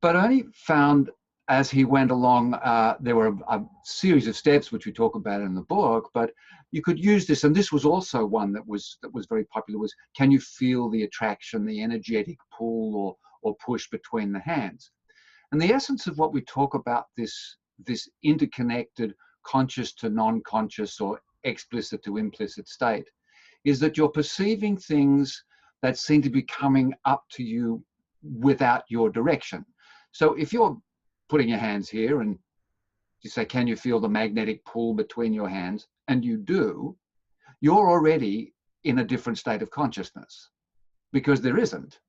but only found as he went along, there were a series of steps which we talk about in the book, but you could use this, and this was also one that was very popular, was can you feel the attraction, the energetic pull or push between the hands? And the essence of what we talk about, this interconnected conscious to non-conscious or explicit to implicit state, is that you're perceiving things that seem to be coming up to you without your direction. So if you're putting your hands here and you say, can you feel the magnetic pull between your hands? And you do, you're already in a different state of consciousness, because there isn't.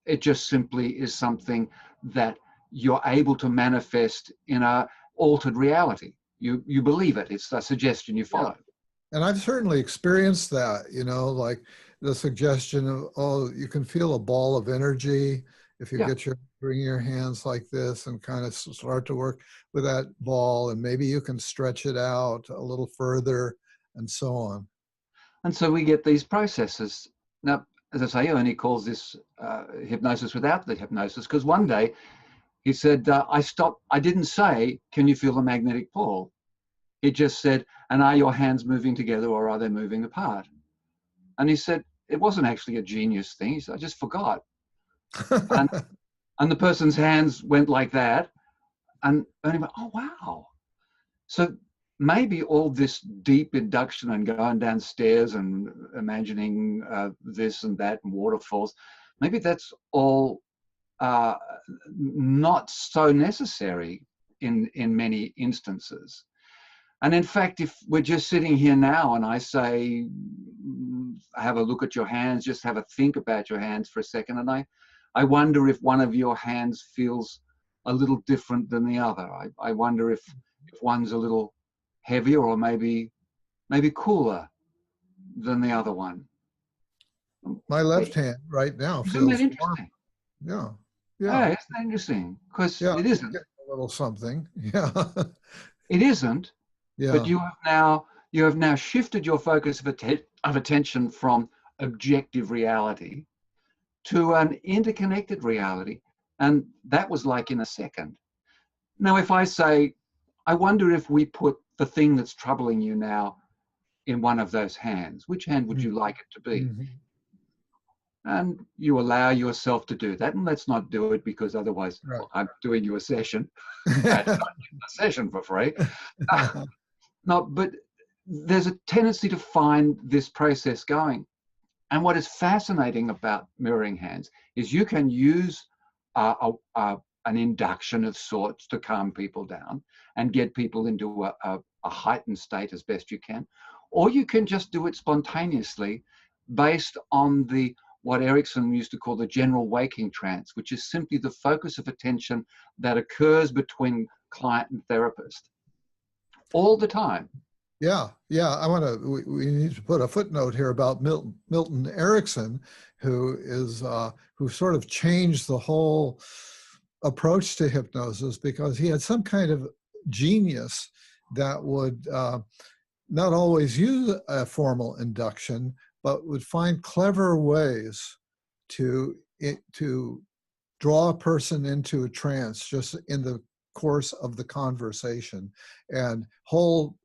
It just simply is something that you're able to manifest in a altered reality. You believe it. It's a suggestion you follow. Yeah. And I've certainly experienced that, like the suggestion of, oh, you can feel a ball of energy if you bring your hands like this and kind of start to work with that ball, and maybe you can stretch it out a little further and so on. And so we get these processes. Now, as I say, Ernie calls this hypnosis without the hypnosis, because one day he said, I didn't say, can you feel the magnetic pull? It just said, and are your hands moving together or are they moving apart? And he said, it wasn't actually a genius thing. He said, I just forgot. And the person's hands went like that. And Ernie went, oh, wow. So maybe all this deep induction and going downstairs and imagining this and that and waterfalls, maybe that's all not so necessary in many instances. And in fact, if we're just sitting here now and I say, have a look at your hands, just have a think about your hands for a second, and I wonder if one of your hands feels a little different than the other. I wonder if one's a little heavier or maybe cooler than the other one. My left hand right now feels Isn't that interesting? Warm. Yeah, isn't that interesting? Because it isn't. A little something. Yeah. It isn't. Yeah. But you have now shifted your focus of attention from objective reality to an interconnected reality. And that was like in a second. Now, if I say, I wonder if we put the thing that's troubling you now in one of those hands, which hand would you like it to be? Mm-hmm. And you allow yourself to do that. And let's not do it because otherwise I'm doing you a session. A session for free. No, but there's a tendency to find this process going. And what is fascinating about mirroring hands is you can use an induction of sorts to calm people down and get people into a heightened state as best you can. Or you can just do it spontaneously based on what Erickson used to call the general waking trance, which is simply the focus of attention that occurs between client and therapist all the time. Yeah. We need to put a footnote here about Milton Erickson, who sort of changed the whole approach to hypnosis, because he had some kind of genius that would not always use a formal induction, but would find clever ways to draw a person into a trance just in the course of the conversation. And whole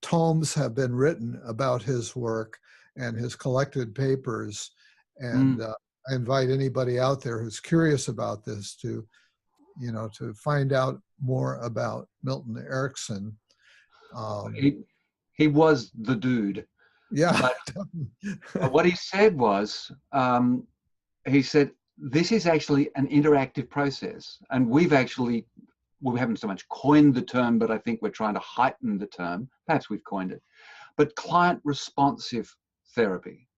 tomes have been written about his work and his collected papers. And I invite anybody out there who's curious about this to find out more about Milton Erickson. He was the dude. Yeah. But what he said was, he said, this is actually an interactive process. And we haven't so much coined the term, but I think we're trying to heighten the term. Perhaps we've coined it. But client responsive therapy.